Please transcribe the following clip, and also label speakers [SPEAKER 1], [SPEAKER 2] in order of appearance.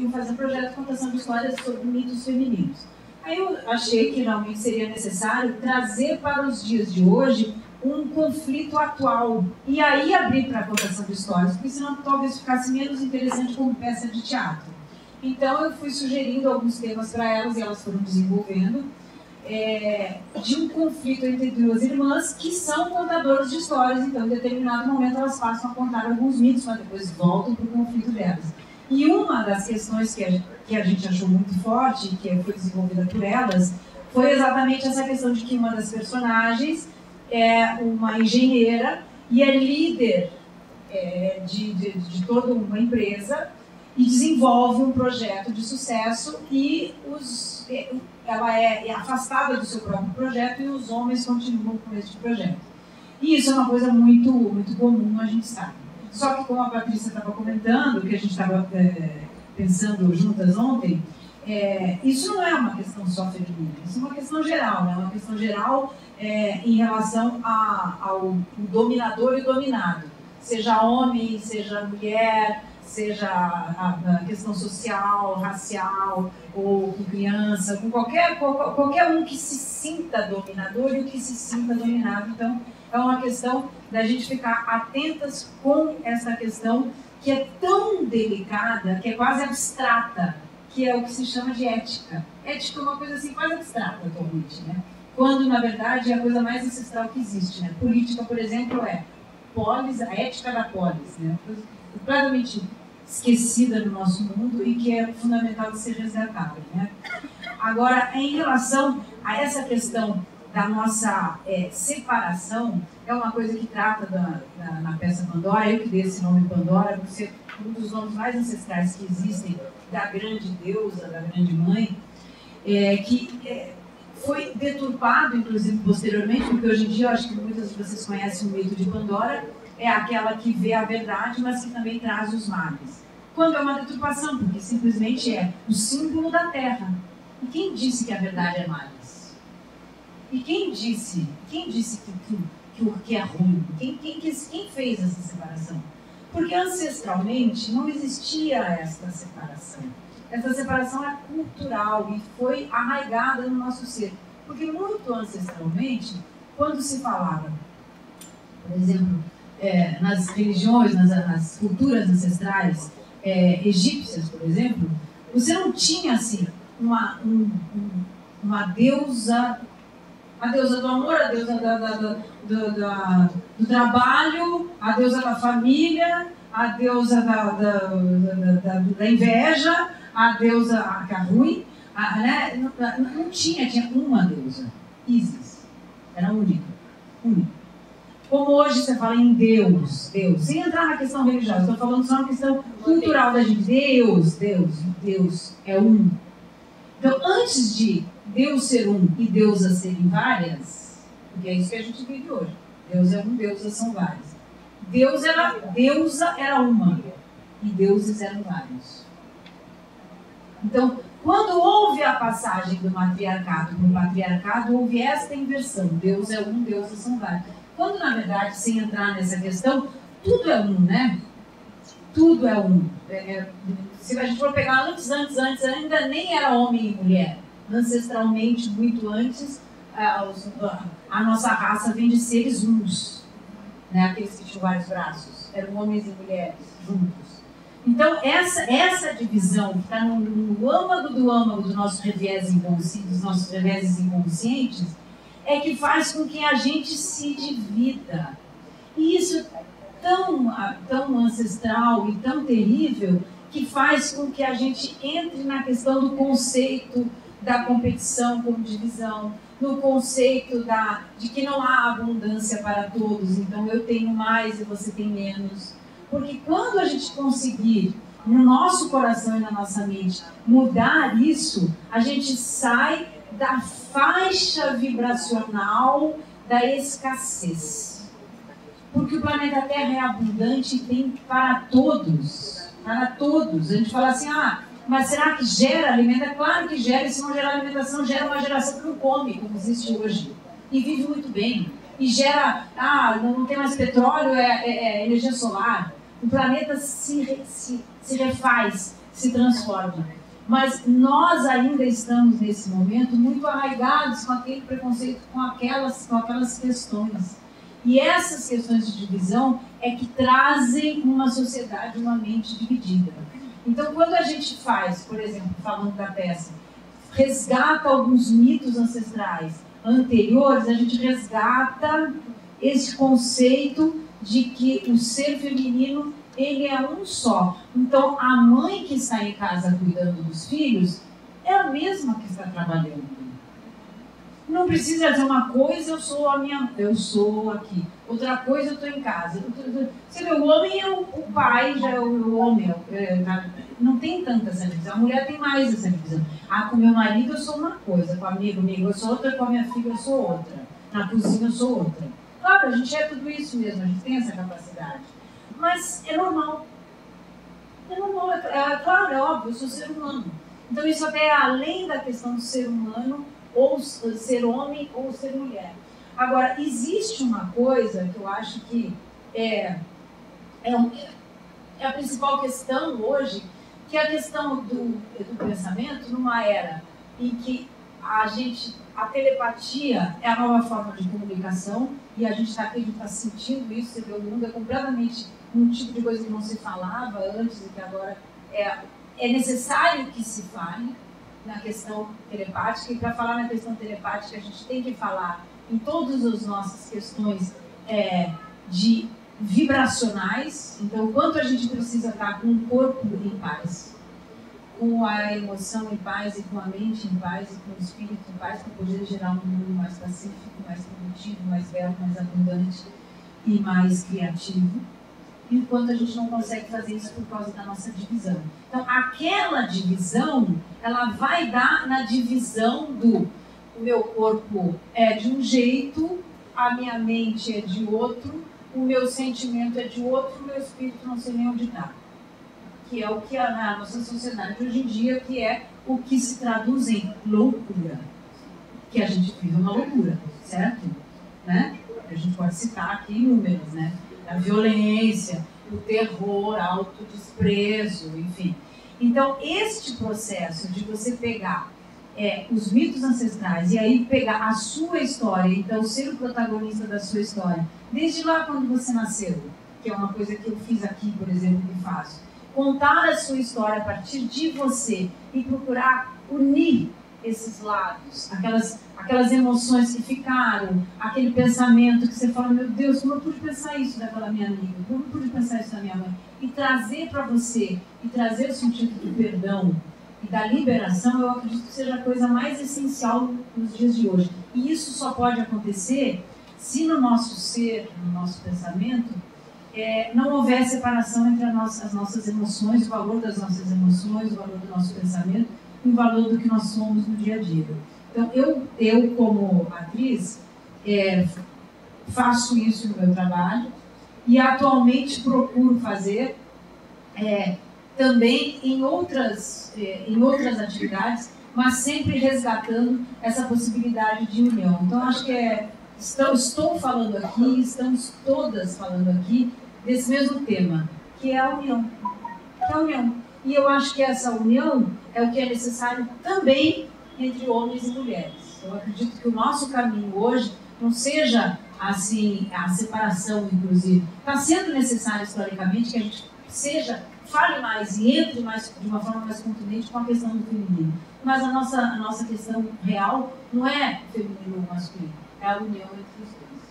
[SPEAKER 1] vou fazer um projeto de contação de histórias sobre mitos femininos. Aí eu achei que realmente seria necessário trazer para os dias de hoje um conflito atual. E aí abrir para a contação de histórias, porque senão talvez ficasse menos interessante como peça de teatro. Então eu fui sugerindo alguns temas para elas e elas foram desenvolvendo, de um conflito entre duas irmãs que são contadoras de histórias. Então, em determinado momento, elas passam a contar alguns mitos, mas depois voltam para o conflito delas. E uma das questões que a gente achou muito forte, que foi desenvolvida por elas, foi exatamente essa questão de que uma das personagens é uma engenheira e é líder de toda uma empresa e desenvolve um projeto de sucesso e ela é afastada do seu próprio projeto e os homens continuam com esse projeto. E isso é uma coisa muito, muito comum, a gente sabe. Só que, como a Patrícia estava comentando, que a gente estava pensando juntas ontem, isso não é uma questão só feminina, isso é uma questão geral, né? Uma questão geral em relação ao dominador e dominado, seja homem, seja mulher, seja a questão social, racial, ou com criança, com qualquer um que se sinta dominador e o que se sinta dominado. Então, é uma questão da gente ficar atentas com essa questão que é tão delicada, que é quase abstrata, que é o que se chama de ética. Ética é uma coisa assim quase abstrata atualmente, né? Quando, na verdade, é a coisa mais ancestral que existe, né? Política, por exemplo, é polis, a ética da polis, né? Completamente esquecida no nosso mundo e que é fundamental de ser resgatada, né? Agora, em relação a essa questão da nossa separação, é uma coisa que trata na peça Pandora. Eu que dei esse nome Pandora, por ser um dos nomes mais ancestrais que existem da grande deusa, da grande mãe, que foi deturpado, inclusive, posteriormente, porque hoje em dia, eu acho que muitas de vocês conhecem o mito de Pandora, é aquela que vê a verdade, mas que também traz os males. Quando é uma deturpação, porque simplesmente é o símbolo da Terra. E quem disse que a verdade é males? E quem disse que é ruim? Quem fez essa separação? Porque ancestralmente não existia essa separação. Essa separação é cultural e foi arraigada no nosso ser. Porque muito ancestralmente, quando se falava, por exemplo, nas religiões, nas culturas ancestrais egípcias, por exemplo, você não tinha assim uma deusa, a deusa do amor, a deusa do trabalho, a deusa da família, a deusa da inveja, a deusa que é ruim, né? Não tinha uma deusa, Isis, era única. Como hoje você fala em Deus, sem entrar na questão religiosa, estou falando só na questão cultural da gente. Deus é um. Então, antes de Deus ser um e deusas serem várias, porque é isso que a gente vive hoje, Deus é um, deusas são várias. Deusa era uma e deuses eram vários. Então, quando houve a passagem do matriarcado para o patriarcado, houve esta inversão. Deus é um, deusas são vários. Quando, na verdade, sem entrar nessa questão, tudo é um, né? Tudo é um. Se a gente for pegar antes, ainda nem era homem e mulher. Ancestralmente, muito antes, a nossa raça vem de seres uns, né? Aqueles que tinham vários braços. Eram homens e mulheres juntos. Então, essa divisão que está no âmago do nosso revés inconsciente, dos nossos reveses inconscientes, é que faz com que a gente se divida. E isso é tão ancestral e tão terrível que faz com que a gente entre na questão do conceito da competição como divisão, no conceito de que não há abundância para todos, então eu tenho mais e você tem menos. Porque quando a gente conseguir, no nosso coração e na nossa mente, mudar isso, a gente sai da faixa vibracional da escassez. Porque o planeta Terra é abundante e tem para todos. Para todos. A gente fala assim, mas será que gera alimento? É claro que gera, e se não gerar alimentação, gera uma geração que não come, como existe hoje. E vive muito bem. E gera, não tem mais petróleo, é energia solar. O planeta se refaz, se transforma. Mas nós ainda estamos, nesse momento, muito arraigados com aquele preconceito, com aquelas questões. E essas questões de divisão é que trazem uma sociedade, uma mente dividida. Então, quando a gente faz, por exemplo, falando da peça, resgata alguns mitos ancestrais anteriores, a gente resgata esse conceito de que o ser feminino, ele é um só. Então, a mãe que está em casa cuidando dos filhos é a mesma que está trabalhando. Não precisa dizer uma coisa, eu sou aqui. Outra coisa, eu estou em casa. Você vê, o homem é o pai, já é o homem. Não tem tanta essa divisão. A mulher tem mais essa divisão. Com meu marido eu sou uma coisa, com o amigo eu sou outra, com a minha filha eu sou outra. Na cozinha eu sou outra. Claro, a gente é tudo isso mesmo, a gente tem essa capacidade. Mas é normal. É normal, claro, é óbvio, eu sou ser humano. Então isso até é além da questão do ser humano, ou ser homem ou ser mulher. Agora, existe uma coisa que eu acho que é a principal questão hoje, que é a questão do pensamento numa era em que a telepatia é a nova forma de comunicação, e a gente está aqui, a gente está sentindo isso, você vê, o mundo é completamente um tipo de coisa que não se falava antes e que agora é necessário que se fale na questão telepática, e para falar na questão telepática a gente tem que falar em todas as nossas questões de vibracionais. Então, o quanto a gente precisa estar com o corpo em paz, com a emoção em paz, e com a mente em paz, e com o espírito em paz, para poder gerar um mundo mais pacífico, mais produtivo, mais belo, mais abundante e mais criativo. Enquanto a gente não consegue fazer isso por causa da nossa divisão. Então, aquela divisão, ela vai dar na divisão do o meu corpo é de um jeito, a minha mente é de outro, o meu sentimento é de outro, o meu espírito não sei nem onde está. Que é o que na nossa sociedade hoje em dia, que é o que se traduz em loucura. Que a gente vive uma loucura, certo? Né? A gente pode citar aqui números, né? A violência, o terror, a autodesprezo, enfim. Então, este processo de você pegar os mitos ancestrais e aí pegar a sua história, então ser o protagonista da sua história, desde lá quando você nasceu, que é uma coisa que eu fiz aqui, por exemplo, que faço, contar a sua história a partir de você e procurar unir esses lados, aquelas emoções que ficaram, aquele pensamento que você fala, meu Deus, como eu pude pensar isso daquela minha amiga, como eu pude pensar isso da minha mãe, e trazer para você, e trazer o sentido do perdão e da liberação, eu acredito que seja a coisa mais essencial nos dias de hoje. E isso só pode acontecer se no nosso ser, no nosso pensamento, não houver separação entre as nossas emoções, o valor das nossas emoções, o valor do nosso pensamento, o valor do que nós somos no dia a dia. Então, eu como atriz, faço isso no meu trabalho e atualmente procuro fazer também em outras atividades, mas sempre resgatando essa possibilidade de união. Então, acho que estou falando aqui, estamos todas falando aqui desse mesmo tema, que é a união. E eu acho que essa união é o que é necessário também entre homens e mulheres. Eu acredito que o nosso caminho hoje não seja assim a separação, inclusive. Está sendo necessário historicamente que a gente fale mais e entre mais de uma forma mais contundente com a questão do feminino. Mas a nossa questão real não é feminino ou masculino, é a união entre os dois.